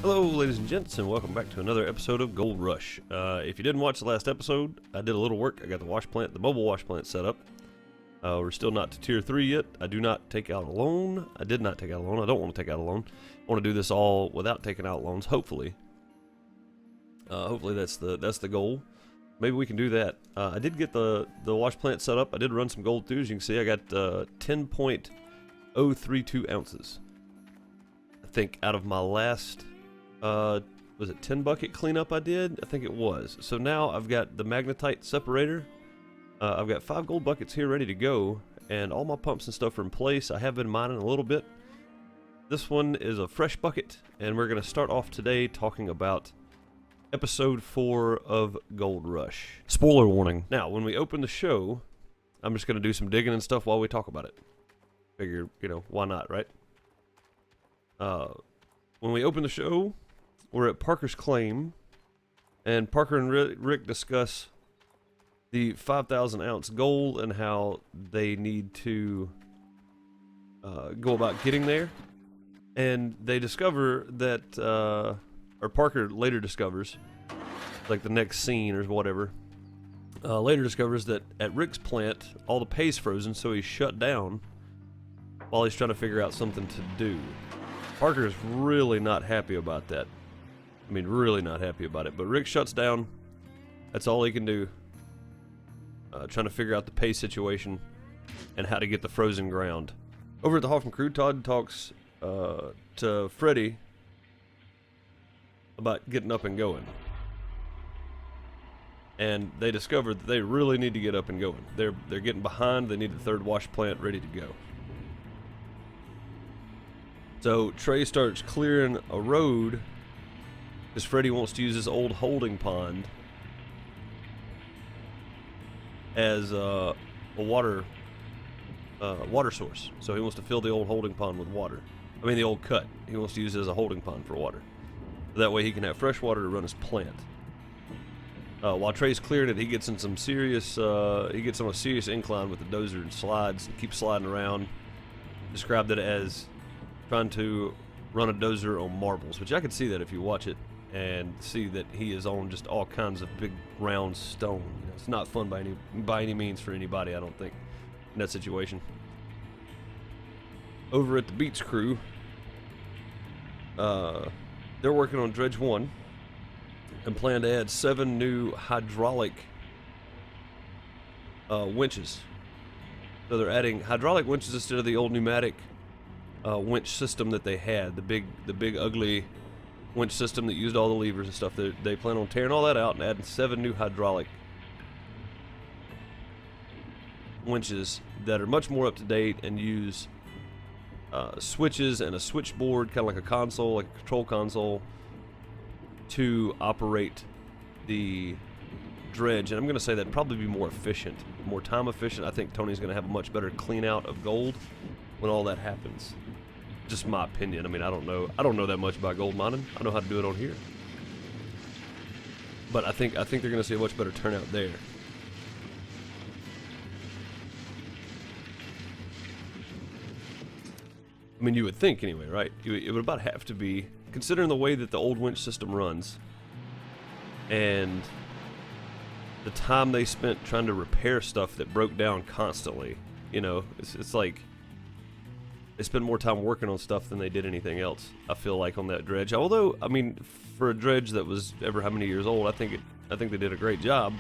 Hello ladies and gents, and welcome back to another episode of Gold Rush. If you didn't watch the last episode, I did a little work. I got the wash plant, the mobile wash plant set up. We're still not to tier 3 yet. I do not take out a loan. I did not take out a loan. I don't want to take out a loan. I want to do this all without taking out loans, hopefully. Hopefully that's the goal. Maybe we can do that. I did get the wash plant set up. I did run some gold through. As you can see, I got 10.032 ounces. I think out of my last... was it 10 bucket cleanup I did? I think it was. So now I've got the magnetite separator. I've got 5 gold buckets here ready to go, and all my pumps and stuff are in place. I have been mining a little bit. This one is a fresh bucket, and we're going to start off today talking about episode 4 of Gold Rush. Spoiler warning. Now, when we open the show, I'm just going to do some digging and stuff while we talk about it. Figure, why not, right? When we open the show, we're at Parker's claim, and Parker and Rick discuss the 5,000 ounce goal and how they need to go about getting there. And they discover that, or Parker later discovers, like the next scene or whatever, later discovers that at Rick's plant, all the pay's frozen, so he's shut down while he's trying to figure out something to do. Parker's really not happy about that. I mean, really not happy about it. But Rick shuts down. That's all he can do. Trying to figure out the pay situation and how to get the frozen ground. Over at the Hoffman crew, Todd talks to Freddy about getting up and going. And they discover that they really need to get up and going. They're getting behind. They need the third wash plant ready to go. So Trey starts clearing a road because Freddy wants to use his old holding pond as a water source. So he wants to fill the old holding pond with water. I mean the old cut. He wants to use it as a holding pond for water. That way he can have fresh water to run his plant. While Trey's clearing it, he gets in some serious. He gets on a serious incline with the dozer and slides and keeps sliding around. Described it as trying to run a dozer on marbles, which I could see that if you watch it and see that he is on just all kinds of big round stone. It's not fun by any means for anybody, I don't think, in that situation. Over at the Beach crew, they're working on Dredge 1 and plan to add 7 new hydraulic winches. So they're adding hydraulic winches instead of the old pneumatic winch system that they had, the big ugly winch system that used all the levers and stuff. They plan on tearing all that out and adding 7 new hydraulic winches that are much more up to date and use switches and a switchboard, kind of like a console, like a control console, to operate the dredge. And I'm going to say that'd probably be more efficient, more time efficient. I think Tony's going to have a much better clean out of gold when all that happens. Just my opinion. I mean, I don't know that much about gold mining. I know how to do it on here, but I think they're going to see a much better turnout there. I mean, you would think anyway, right? It would about have to be, considering the way that the old winch system runs and the time they spent trying to repair stuff that broke down constantly. It's like they spend more time working on stuff than they did anything else, I feel like, on that dredge. Although, I mean, for a dredge that was ever how many years old, I think they did a great job,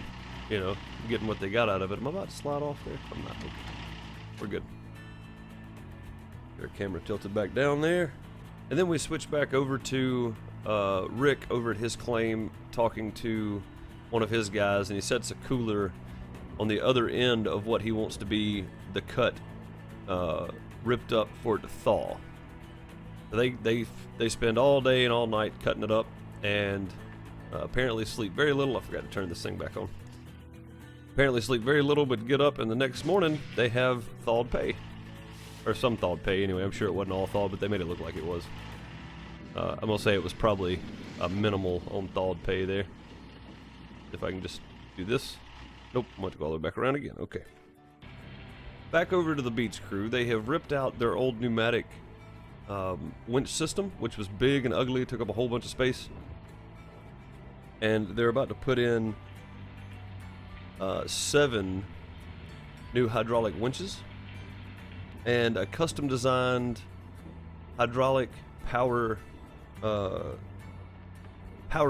getting what they got out of it. Am I about to slide off there? I'm not. We're good. Their camera tilted back down there. And then we switch back over to Rick over at his claim, talking to one of his guys, and he sets a cooler on the other end of what he wants to be the cut ripped up for it to thaw. They spend all day and all night cutting it up, and apparently sleep very little. I forgot to turn this thing back on. Apparently sleep very little, but get up, and the next morning they have thawed pay. Or some thawed pay anyway. I'm sure it wasn't all thawed, but they made it look like it was. I'm going to say it was probably a minimal on thawed pay there. If I can just do this. Nope, I want to go all the way back around again. Okay. Back over to the Beach crew. They have ripped out their old pneumatic winch system, which was big and ugly, took up a whole bunch of space. And they're about to put in 7 new hydraulic winches and a custom designed hydraulic power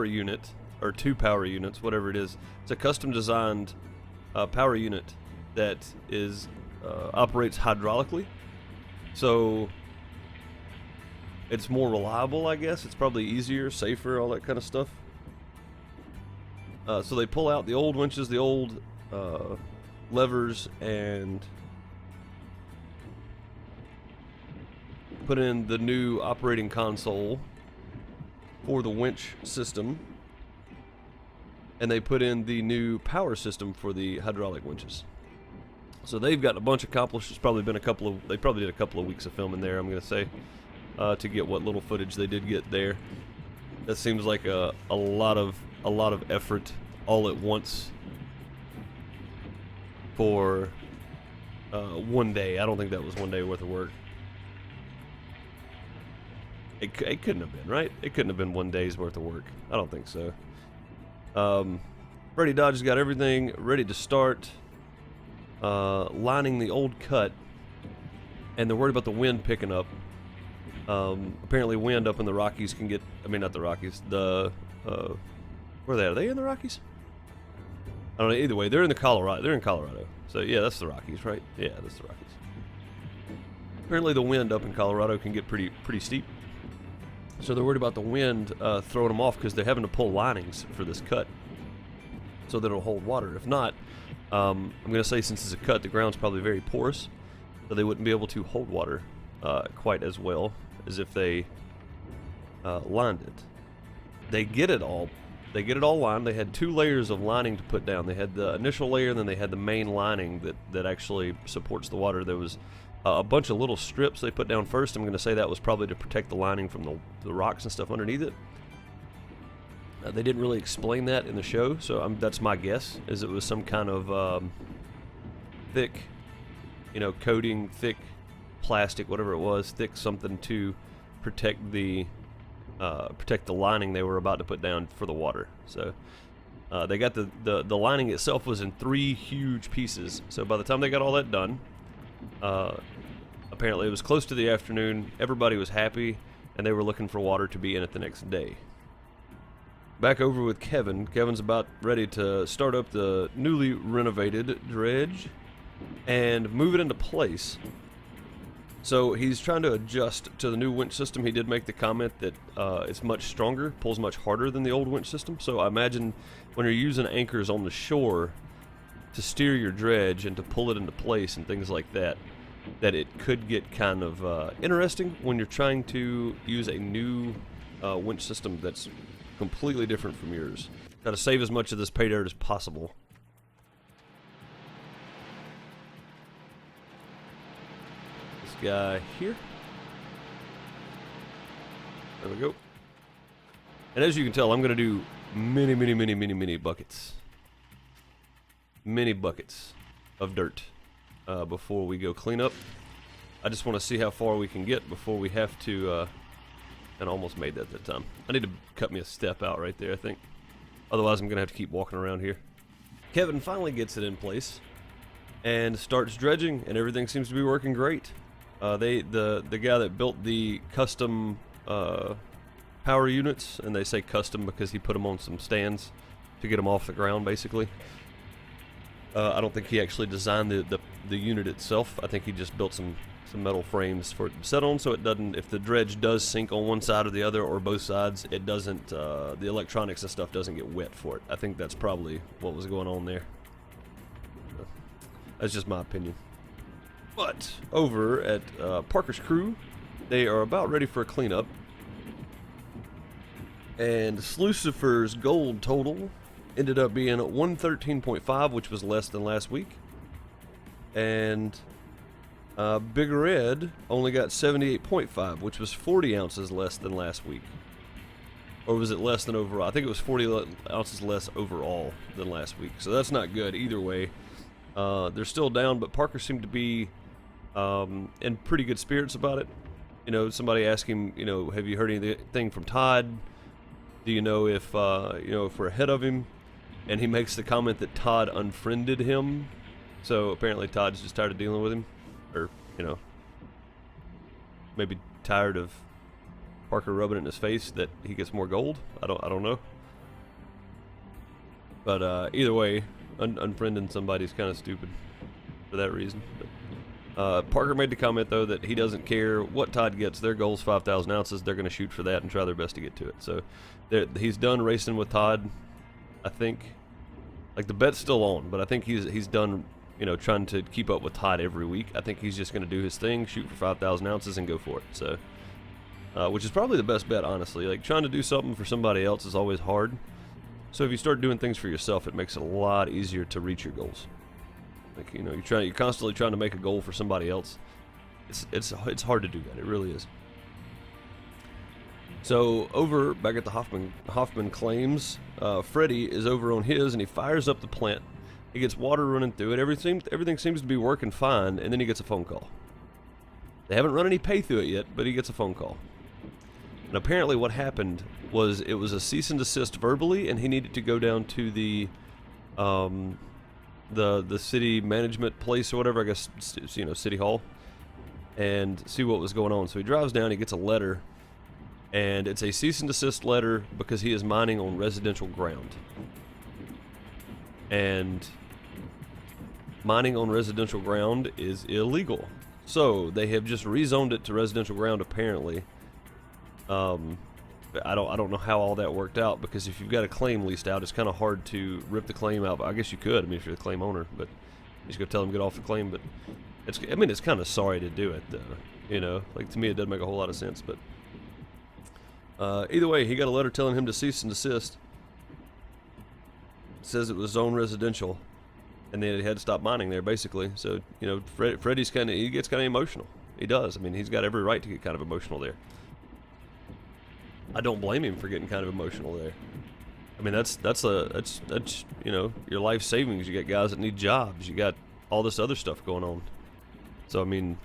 unit, or 2 power units, whatever it is. It's a custom designed power unit that is operates hydraulically, so it's more reliable, I guess. It's probably easier, safer, all that kind of stuff. So they pull out the old winches, the old levers, and put in the new operating console for the winch system, and they put in the new power system for the hydraulic winches. So they've got a bunch accomplished. It's probably been they probably did a couple of weeks of filming there, I'm gonna say, to get what little footage they did get there. That seems like a lot of effort all at once for one day. I don't think that was one day worth of work. It couldn't have been, right? It couldn't have been one day's worth of work. I don't think so. Freddie Dodge has got everything ready to start lining the old cut, and they're worried about the wind picking up. Apparently wind up in the Rockies can get, I mean, not the Rockies, where are they? Are they in the Rockies? I don't know. Either way, they're in Colorado. They're in Colorado. So yeah, that's the Rockies, right? Yeah, that's the Rockies. Apparently the wind up in Colorado can get pretty steep. So they're worried about the wind throwing them off, because they're having to pull linings for this cut so that it'll hold water. If not, I'm going to say, since it's a cut, the ground's probably very porous, so they wouldn't be able to hold water quite as well as if they lined it. They get it all lined. They had 2 layers of lining to put down. They had the initial layer, and then they had the main lining that actually supports the water. There was a bunch of little strips they put down first. I'm going to say that was probably to protect the lining from the rocks and stuff underneath it. They didn't really explain that in the show, so that's my guess, is it was some kind of thick, coating, thick plastic, whatever it was, thick something to protect the lining they were about to put down for the water. So they got the lining itself was in 3 huge pieces. So by the time they got all that done, apparently it was close to the afternoon. Everybody was happy, and they were looking for water to be in it the next day. Back over with Kevin. Kevin's about ready to start up the newly renovated dredge and move it into place. So he's trying to adjust to the new winch system. He did make the comment that it's much stronger, pulls much harder than the old winch system. So I imagine when you're using anchors on the shore to steer your dredge and to pull it into place and things like that, that it could get kind of interesting when you're trying to use a new winch system that's completely different from yours. Got to save as much of this pay dirt as possible. This guy here. There we go. And as you can tell, I'm going to do many buckets. Many buckets of dirt before we go clean up. I just want to see how far we can get before we have to and almost made that time. I need to cut me a step out right there, I think. Otherwise I'm gonna have to keep walking around here. Kevin finally gets it in place and starts dredging, and everything seems to be working great. The guy that built the custom power units, and they say custom because he put them on some stands to get them off the ground, basically. I don't think he actually designed the unit itself. I think he just built some metal frames for it to set on, so it doesn't, if the dredge does sink on one side or the other, or both sides, it doesn't, the electronics and stuff doesn't get wet for it. I think that's probably what was going on there. That's just my opinion. But over at Parker's crew, they are about ready for a cleanup. And Slucifer's gold total ended up being 113.5, which was less than last week. And Big Red only got 78.5, which was 40 ounces less than last week. Or was it less than overall? I think it was 40 ounces less overall than last week. So that's not good either way. They're still down, but Parker seemed to be in pretty good spirits about it. you know, somebody ask him, you know, have you heard anything from Todd? Do you know if we're ahead of him? And he makes the comment that Todd unfriended him. So apparently Todd's just tired of dealing with him, or you know, maybe tired of Parker rubbing it in his face that he gets more gold. I don't know. But either way, unfriending somebody's kind of stupid for that reason. But, Parker made the comment though that he doesn't care what Todd gets. Their goal's 5,000 ounces. They're going to shoot for that and try their best to get to it. So he's done racing with Todd. I think, like, the bet's still on, but I think he's done, you know, trying to keep up with Todd every week. I think he's just going to do his thing, shoot for 5,000 ounces, and go for it. So, which is probably the best bet, honestly. Like, trying to do something for somebody else is always hard. So if you start doing things for yourself, it makes it a lot easier to reach your goals. Like, you know, you're constantly trying to make a goal for somebody else. It's hard to do that. It really is. So over back at the Hoffman claims, Freddy is over on his, and he fires up the plant. He gets water running through it. Everything seems to be working fine, and then he gets a phone call. They haven't run any pay through it yet, but he gets a phone call. And apparently what happened was it was a cease and desist verbally, and he needed to go down to the city management place or whatever, I guess, you know, City Hall, and see what was going on. So he drives down, he gets a letter, and it's a cease and desist letter because he is mining on residential ground. And mining on residential ground is illegal. So they have just rezoned it to residential ground, apparently. I don't know how all that worked out, because if you've got a claim leased out, it's kind of hard to rip the claim out. I guess you could, I mean, if you're the claim owner, but you just go tell them to get off the claim. But it's kind of sorry to do it, though. You know, like, to me it doesn't make a whole lot of sense. But either way, he got a letter telling him to cease and desist. It says it was zone residential, and then he had to stop mining there, basically. So, you know, Freddy's he gets kind of emotional. He does. I mean, he's got every right to get kind of emotional there. I don't blame him for getting kind of emotional there. I mean, that's you know, your life savings. You got guys that need jobs. You got all this other stuff going on. So I mean,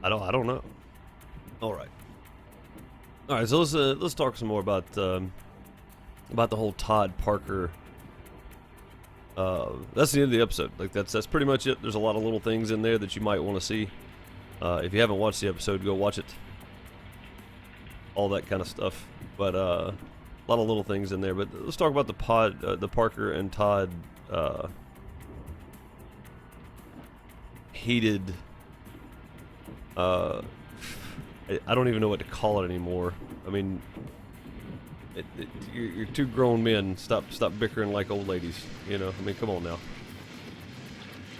I don't know. All right. So let's talk some more about the whole Todd Parker. That's the end of the episode. Like, that's pretty much it. There's a lot of little things in there that you might want to see. If you haven't watched the episode, go watch it. All that kind of stuff. But a lot of little things in there. But let's talk about the Parker and Todd heated. I don't even know what to call it anymore. I mean, you're two grown men. Stop bickering like old ladies. You know, I mean, come on now.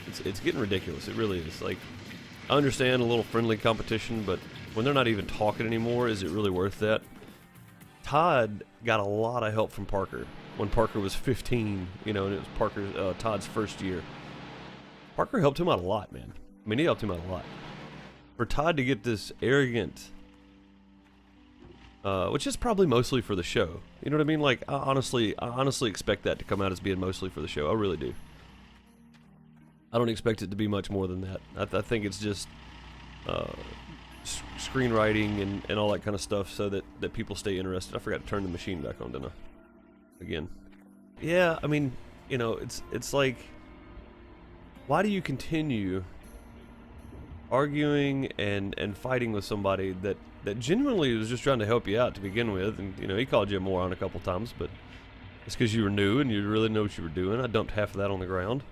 It's getting ridiculous. It really is. Like, I understand a little friendly competition, but when they're not even talking anymore, is it really worth that? Todd got a lot of help from Parker when Parker was 15. You know, and it was Todd's first year. Parker helped him out a lot, man. I mean, he helped him out a lot. For Todd to get this arrogant, which is probably mostly for the show. You know what I mean? Like, I honestly expect that to come out as being mostly for the show. I really do. I don't expect it to be much more than that. I think it's just screenwriting and all that kind of stuff so that people stay interested. I forgot to turn the machine back on, didn't I? Again. Yeah, I mean, you know, it's like, why do you continue arguing and fighting with somebody that genuinely was just trying to help you out to begin with? And, you know, he called you a moron a couple times, but it's because you were new and you really know what you were doing. I dumped half of that on the ground.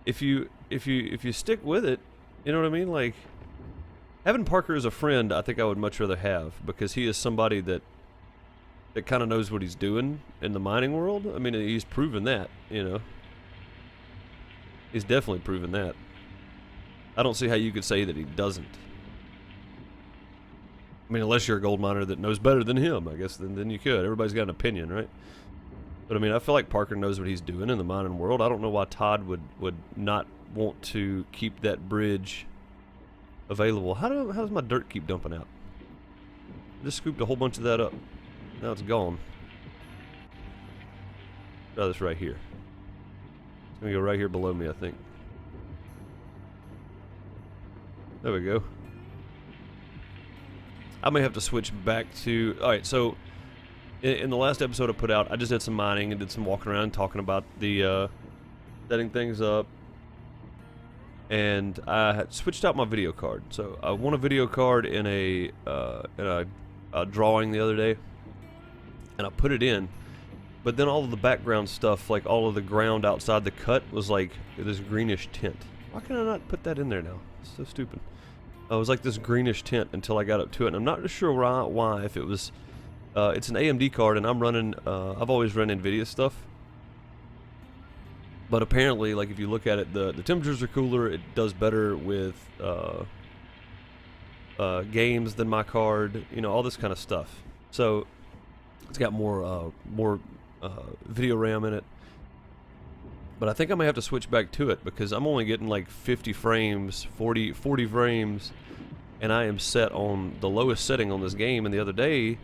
If you stick with it, you know what I mean? Like, having Parker as a friend, I think I would much rather have, because he is somebody that kind of knows what he's doing in the mining world. I mean, he's proven that, you know. He's definitely proven that. I don't see how you could say that he doesn't. I mean, unless you're a gold miner that knows better than him, I guess, then you could. Everybody's got an opinion, right? But I mean, I feel like Parker knows what he's doing in the mining world. I don't know why Todd would not want to keep that bridge available. How does my dirt keep dumping out? I just scooped a whole bunch of that up. Now it's gone. Try this right here. It's gonna go right here below me, I think. There we go. I may have to switch back to... Alright, so in the last episode I put out, I just did some mining and did some walking around talking about the setting things up. And I had switched out my video card. So I won a video card in a drawing the other day, and I put it in. But then all of the background stuff, like all of the ground outside the cut, was like this greenish tint. Why can I not put that in there now? It's so stupid. It was like this greenish tint until I got up to it. And I'm not sure why. If it was, it's an AMD card, and I'm running. I've always run NVIDIA stuff. But apparently, like if you look at it, the temperatures are cooler. It does better with games than my card. You know, all this kind of stuff. So it's got more video RAM in it. But I think I may have to switch back to it because I'm only getting like 50 frames, 40 frames, and I am set on the lowest setting on this game. And the other day,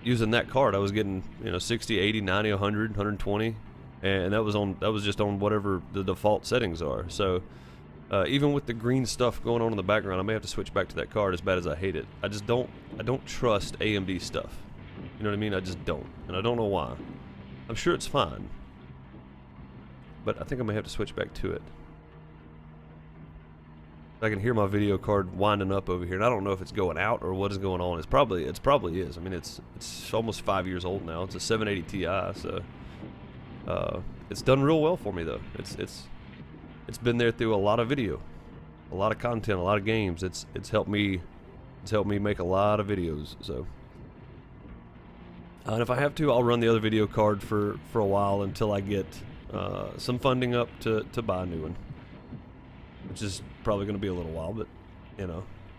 using that card, I was getting 60, 80, 90, 100, 120, and that was just on whatever the default settings are. So even with the green stuff going on in the background, I may have to switch back to that card. As bad as I hate it, I don't trust AMD stuff. You know what I mean? I just don't, and I don't know why. I'm sure it's fine, but I think I may have to switch back to it. I can hear my video card winding up over here, and I don't know if it's going out or what is going on. It probably is. I mean, it's almost 5 years old now. It's a 780 Ti, so it's done real well for me though. It's been there through a lot of video, a lot of content, a lot of games. It's helped me make a lot of videos. So. And if I have to, I'll run the other video card for a while until I get some funding up to buy a new one, which is probably going to be a little while. But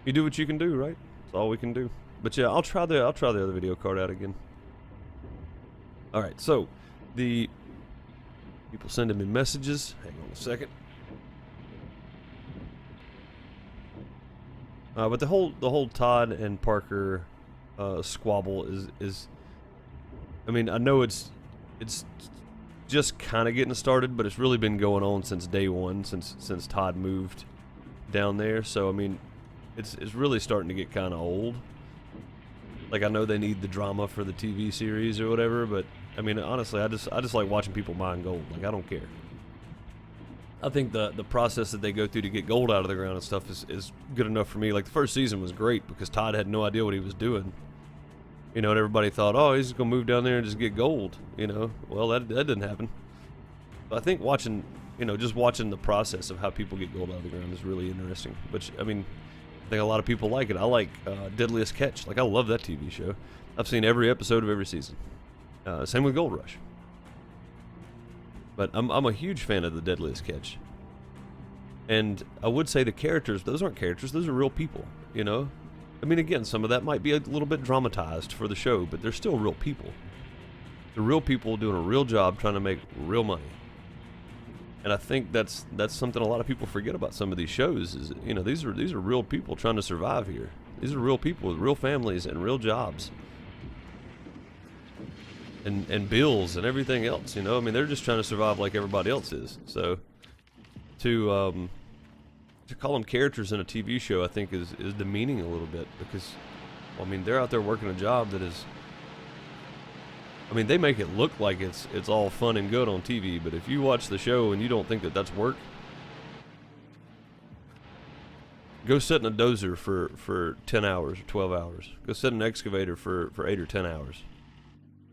you do what you can do, right? That's all we can do. But yeah, I'll try the other video card out again. All right, so the people sending me messages. Hang on a second. But the whole Todd and Parker squabble is. I mean, I know it's just kind of getting started, but it's really been going on since day one, since Todd moved down there. So I mean, it's really starting to get kind of old. Like, I know they need the drama for the TV series or whatever, but I mean, honestly, I just like watching people mine gold. Like, I don't care. I think the process that they go through to get gold out of the ground and stuff is good enough for me. Like, the first season was great because Todd had no idea what he was doing. And everybody thought, oh, he's just going to move down there and just get gold, Well, that didn't happen. But I think just watching the process of how people get gold out of the ground is really interesting. Which, I mean, I think a lot of people like it. I like Deadliest Catch. Like, I love that TV show. I've seen every episode of every season. Same with Gold Rush. But I'm a huge fan of the Deadliest Catch. And I would say the characters, those aren't characters, those are real people, I mean, again, some of that might be a little bit dramatized for the show, but they're still real people. They're real people doing a real job trying to make real money. And I think that's something a lot of people forget about some of these shows is, these are real people trying to survive here. These are real people with real families and real jobs. And bills and everything else, I mean, they're just trying to survive like everybody else is. So to call them characters in a TV show, I think is demeaning a little bit because, well, I mean, they're out there working a job that is, I mean, they make it look like it's all fun and good on TV, but if you watch the show and you don't think that that's work, go sit in a dozer for 10 hours or 12 hours. Go sit in an excavator for 8 or 10 hours.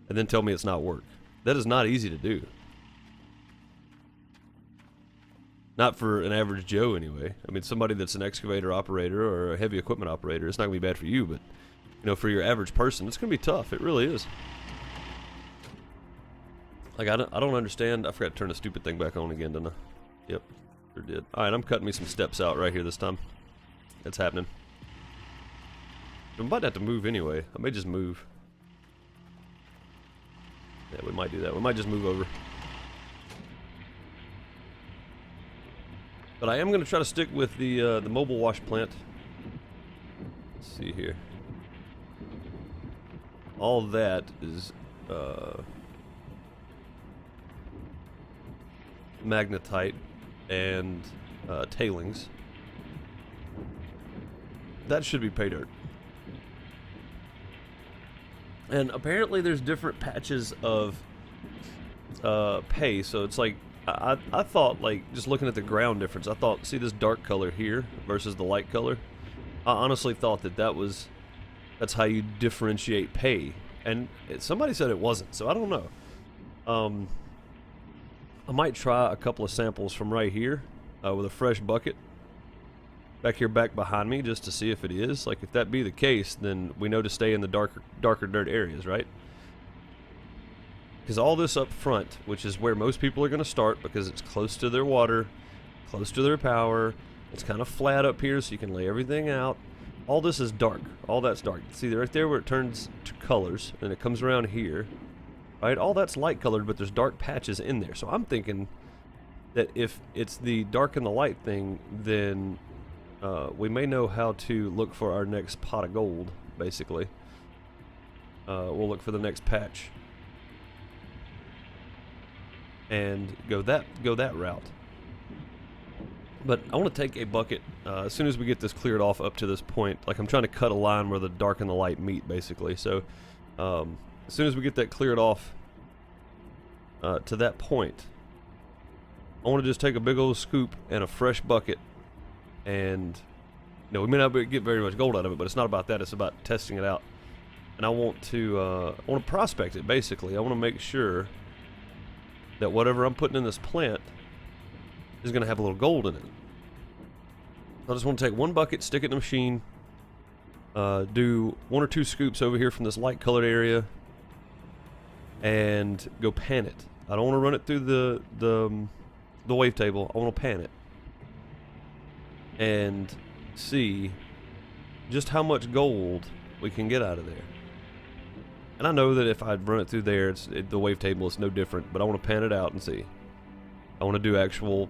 And then tell me it's not work. That is not easy to do. Not for an average Joe, anyway. I mean, somebody that's an excavator operator or a heavy equipment operator, it's not going to be bad for you, but, for your average person, it's going to be tough. It really is. Like, I don't understand. I forgot to turn the stupid thing back on again, didn't I? Yep, sure did. All right, I'm cutting me some steps out right here this time. That's happening. I might have to move anyway. I may just move. Yeah, we might do that. We might just move over. But I am going to try to stick with the mobile wash plant. Let's see here. All that is magnetite and tailings. That should be pay dirt. And apparently there's different patches of pay, so it's like I thought, like, just looking at the ground difference, I thought, see this dark color here versus the light color? I honestly thought that's how you differentiate pay, and somebody said it wasn't, so I don't know. I might try a couple of samples from right here with a fresh bucket back behind me, just to see if it is. Like, if that be the case, then we know to stay in the darker dirt areas, right? Because all this up front, which is where most people are going to start, because it's close to their water, close to their power, it's kind of flat up here so you can lay everything out. All this is dark. All that's dark. See right there where it turns to colors, and it comes around here, right? All that's light colored, but there's dark patches in there. So I'm thinking that if it's the dark and the light thing, then we may know how to look for our next pot of gold, basically. We'll look for the next patch and go that route. But I want to take a bucket as soon as we get this cleared off up to this point. Like, I'm trying to cut a line where the dark and the light meet, basically. So as soon as we get that cleared off to that point, I want to just take a big old scoop and a fresh bucket, and we may not get very much gold out of it, but it's not about that. It's about testing it out. And I want to prospect it, basically. I want to make sure that whatever I'm putting in this plant is going to have a little gold in it. I just want to take one bucket, stick it in the machine, do 1 or 2 scoops over here from this light colored area, and go pan it. I don't want to run it through the wavetable. I want to pan it and see just how much gold we can get out of there. And I know that if I run it through there, the wavetable is no different, but I want to pan it out and see. I want to do actual,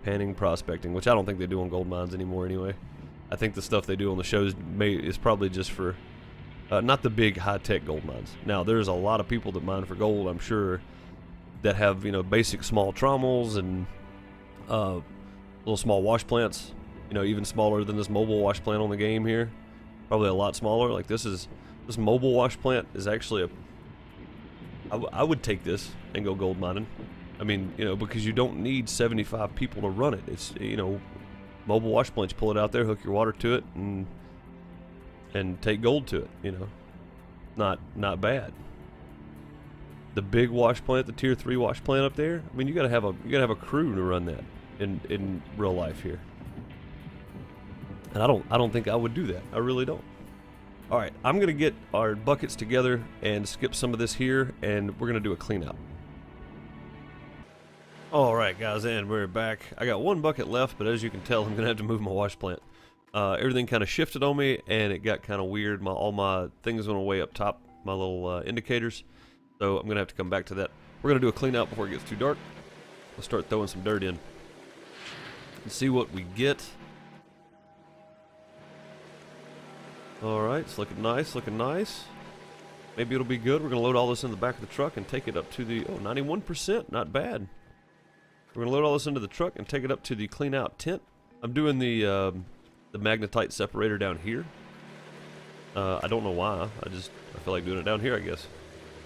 panning prospecting, which I don't think they do on gold mines anymore anyway. I think the stuff they do on the shows is probably just for, not the big high-tech gold mines. Now, there's a lot of people that mine for gold, I'm sure, that have, basic small trommels and little small wash plants, even smaller than this mobile wash plant on the game here. Probably a lot smaller. Like, this mobile wash plant is actually I would take this and go gold mining. I mean, because you don't need 75 people to run it. It's, mobile wash plants, you pull it out there, hook your water to it, and take gold to it, Not bad. The big wash plant, the tier 3 wash plant up there, I mean, you gotta have a crew to run that in real life here. And I don't think I would do that. I really don't. All right, I'm gonna get our buckets together and skip some of this here, and we're gonna do a clean out. All right, guys, and we're back. I got 1 bucket left, but as you can tell, I'm gonna have to move my wash plant. Everything kind of shifted on me, and it got kind of weird. All my things went way up top, my little indicators. So I'm gonna have to come back to that. We're gonna do a clean out before it gets too dark. Let's start throwing some dirt in and see what we get. All right, it's looking nice, looking nice. Maybe it'll be good. We're gonna load all this in the back of the truck and take it up to the 91%. Not bad. We're gonna load all this into the truck and take it up to the clean out tent. I'm doing the magnetite separator down here. I don't know why. I feel like doing it down here, I guess.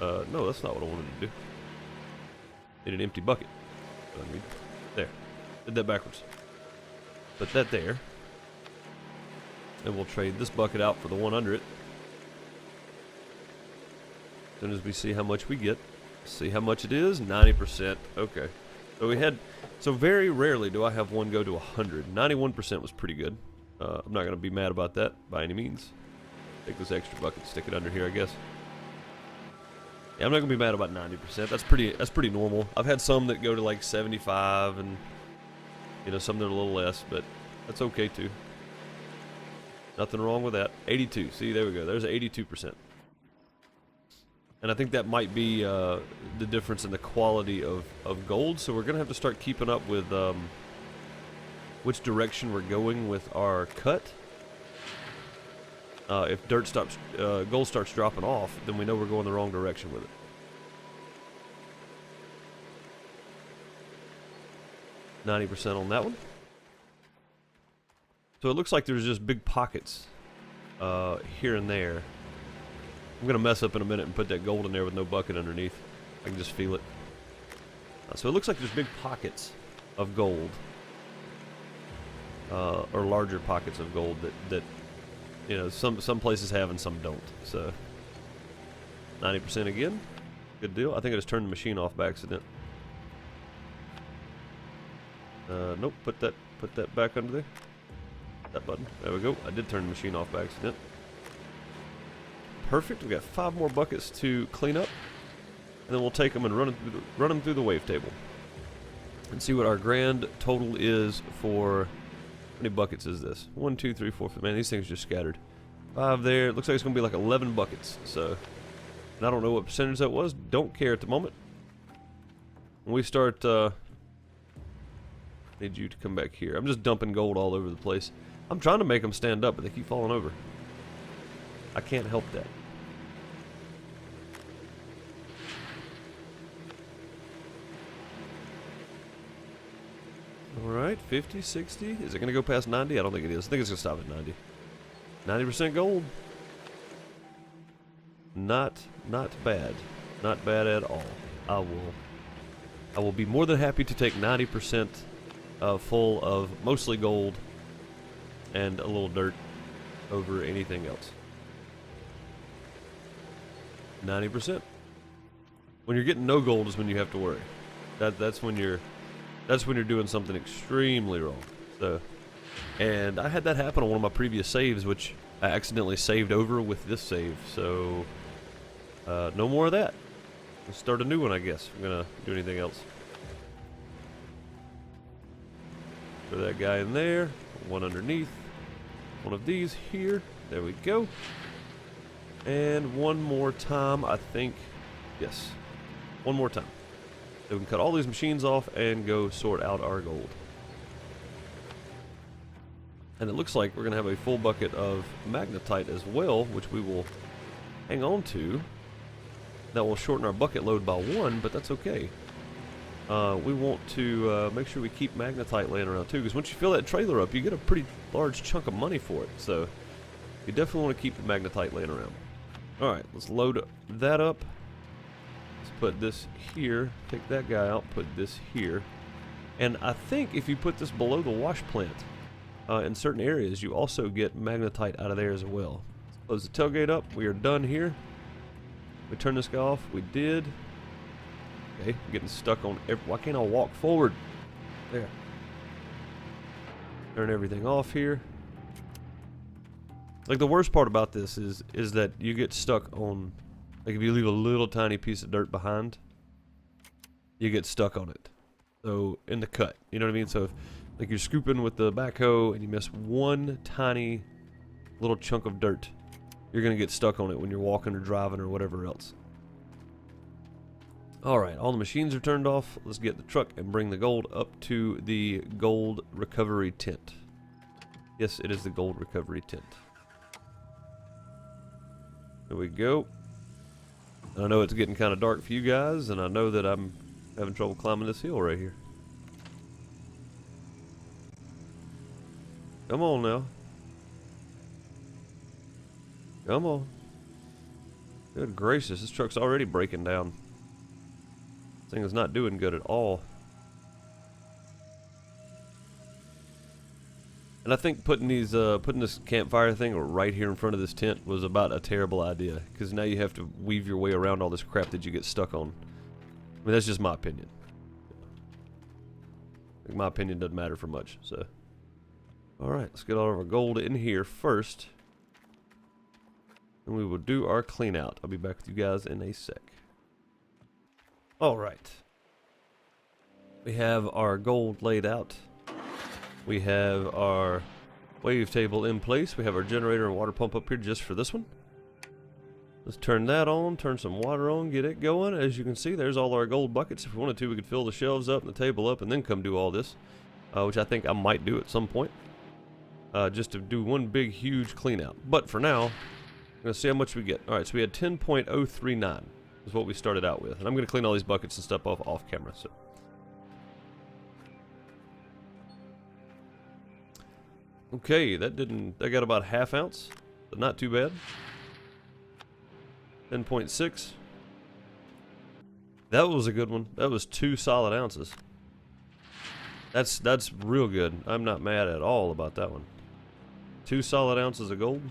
No, that's not what I wanted to do. Need an empty bucket. There. Did that backwards. Put that there. And we'll trade this bucket out for the one under it. As soon as we see how much we get. See how much it is? 90%. Okay. So very rarely do I have one go to 100. 91% was pretty good. I'm not going to be mad about that by any means. Take this extra bucket and stick it under here, I guess. Yeah, I'm not going to be mad about 90%. That's pretty normal. I've had some that go to like 75 and some that are a little less, but that's okay too. Nothing wrong with that. 82. See, there we go. There's 82%. And I think that might be the difference in the quality of gold. So we're going to have to start keeping up with which direction we're going with our cut. If gold starts dropping off, then we know we're going the wrong direction with it. $90% on that one. So it looks like there's just big pockets here and there. I'm gonna mess up in a minute and put that gold in there with no bucket underneath. I can just feel it. So it looks like there's big pockets of gold, or larger pockets of gold that you know some places have and some don't. So 90% again, good deal. I think I just turned the machine off by accident. Nope. Put that back under there. That button. There we go. I did turn the machine off by accident. Perfect. We got 5 more buckets to clean up, and then we'll take them and run them through the wave table, and see what our grand total is for. How many buckets is this? 1, 2, 3, 4, 5. Man, these things just scattered. 5 there. It looks like it's gonna be like 11 buckets. So, and I don't know what percentage that was. Don't care at the moment. When we start, need you to come back here. I'm just dumping gold all over the place. I'm trying to make them stand up, but they keep falling over. I can't help that. Alright, 50, 60. Is it going to go past 90? I don't think it is. I think it's going to stop at 90. 90% gold. Not bad. Not bad at all. I will be more than happy to take 90% full of mostly gold and a little dirt over anything else. 90%. When you're getting no gold is when you have to worry. That's when you're doing something extremely wrong. So, and I had that happen on one of my previous saves, which I accidentally saved over with this save. So, no more of that. Let's start a new one, I guess. I'm gonna do anything else. Throw that guy in there. One underneath. One of these here. There we go. And one more time, I think. Yes. One more time. So we can cut all these machines off and go sort out our gold. And it looks like we're going to have a full bucket of magnetite as well, which we will hang on to. That will shorten our bucket load by 1, but that's okay. We want to make sure we keep magnetite laying around too, because once you fill that trailer up, you get a pretty large chunk of money for it. So you definitely want to keep the magnetite laying around. Alright, let's load that up. Let's put this here. Take that guy out, put this here. And I think if you put this below the wash plant, in certain areas, you also get magnetite out of there as well. Let's close the tailgate up. We are done here. We turn this guy off. We did. Okay, I'm getting stuck on why can't I walk forward? There. Turn everything off here. Like, the worst part about this is that you get stuck on, like, if you leave a little tiny piece of dirt behind, you get stuck on it. So, in the cut, you know what I mean? So, if, like, you're scooping with the backhoe and you miss one tiny little chunk of dirt, you're going to get stuck on it when you're walking or driving or whatever else. Alright, all the machines are turned off. Let's get the truck and bring the gold up to the gold recovery tent. Yes, it is the gold recovery tent. There we go. I know it's getting kind of dark for you guys, and I know that I'm having trouble climbing this hill right here. Come on now. Come on. Good gracious, this truck's already breaking down. This thing is not doing good at all. And I think putting this campfire thing right here in front of this tent was about a terrible idea, because now you have to weave your way around all this crap that you get stuck on. I mean, that's just my opinion. I think my opinion doesn't matter for much. So, all right, let's get all of our gold in here first, and we will do our clean out. I'll be back with you guys in a sec. All right, we have our gold laid out. We have our wave table in place. We have our generator and water pump up here just for this one. Let's turn that on, turn some water on, get it going. As you can see, there's all our gold buckets. If we wanted to, we could fill the shelves up and the table up and then come do all this, which I think I might do at some point, just to do one big, huge clean out. But for now, I'm going to see how much we get. All right, so we had 10.039 is what we started out with. And I'm going to clean all these buckets and stuff off camera. So, Okay, that got about half ounce, but not too bad. 10.6. That was a good one. That was 2 solid ounces. That's real good. I'm not mad at all about that one. 2 solid ounces of gold.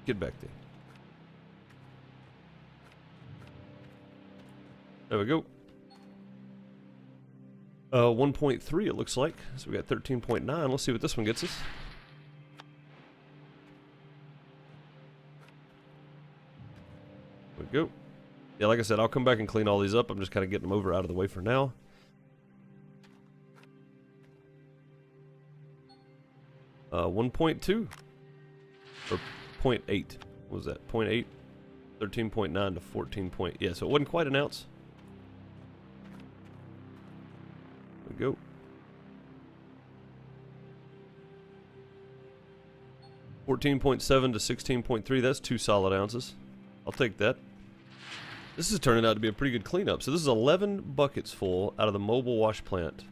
Get back there. There we go. 1.3 it looks like. So we got 13.9. Let's see what this one gets us. There we go. Yeah, like I said, I'll come back and clean all these up. I'm just kind of getting them over out of the way for now. 1.2 or 0.8. What was that? 0.8, 13.9 to 14 point. Yeah, so it wasn't quite an ounce. There we go. $14.7 to 16.3. That's 2 solid ounces. I'll take that. This is turning out to be a pretty good cleanup. So this is 11 buckets full out of the mobile wash plant.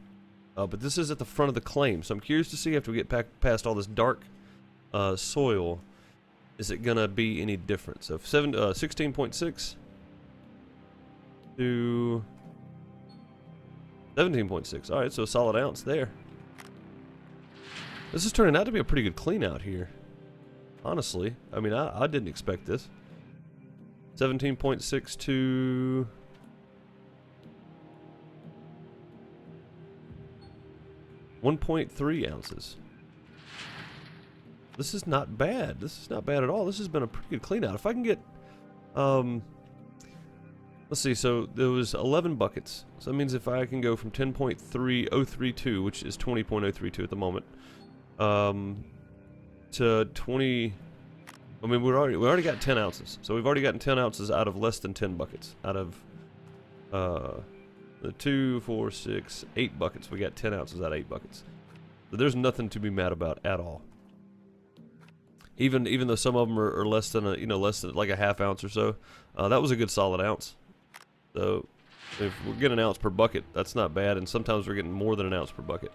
But this is at the front of the claim. So I'm curious to see after we get past all this dark soil, is it going to be any different? So 16.6 to 17.6. All right, so a solid ounce there. This is turning out to be a pretty good clean out here. Honestly, I mean, I didn't expect this. 17.6 to 1.3 ounces. This is not bad. This is not bad at all. This has been a pretty good clean out. If I can get, let's see, so there was 11 buckets. So that means if I can go from 10.3032, which is 20.032 at the moment, to 20, I mean, we already got 10 ounces. So we've already gotten 10 ounces out of less than 10 buckets. Out of the 2, 4, 6, 8 buckets, we got 10 ounces out of 8 buckets. So there's nothing to be mad about at all. Even though some of them are less than less than like a half ounce or so, that was a good solid ounce. So if we're getting an ounce per bucket, that's not bad. And sometimes we're getting more than an ounce per bucket.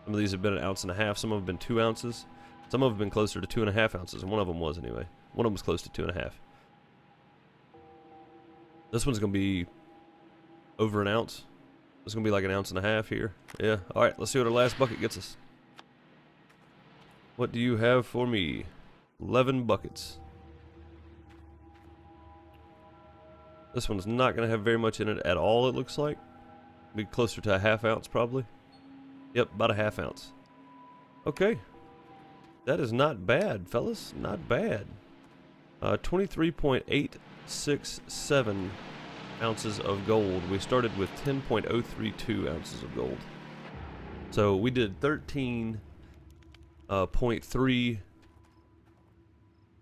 Some of these have been an ounce and a half. Some have been 2 ounces. Some of them have been closer to 2.5 ounces, and one of them was anyway. One of them was close to 2.5. This one's gonna be over an ounce. It's gonna be like an ounce and a half here. Yeah. All right. Let's see what our last bucket gets us. What do you have for me? 11 buckets. This one's not gonna have very much in it at all. It looks like. Be closer to a half ounce probably. Yep, about a half ounce. Okay. That is not bad, fellas. Not bad. 23.867 ounces of gold. We started with 10.032 ounces of gold. So we did 13.3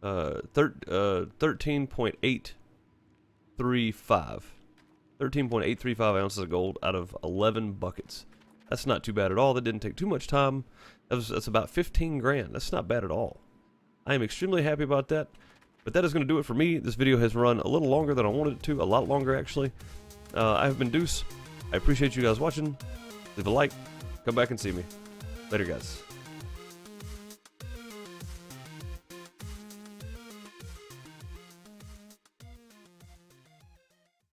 13.835 ounces of gold out of 11 buckets. That's not too bad at all. That didn't take too much time. That's about 15 grand. That's not bad at all. I am extremely happy about that. But that is going to do it for me. This video has run a little longer than I wanted it to. A lot longer, actually. I have been Deuce. I appreciate you guys watching. Leave a like. Come back and see me. Later, guys.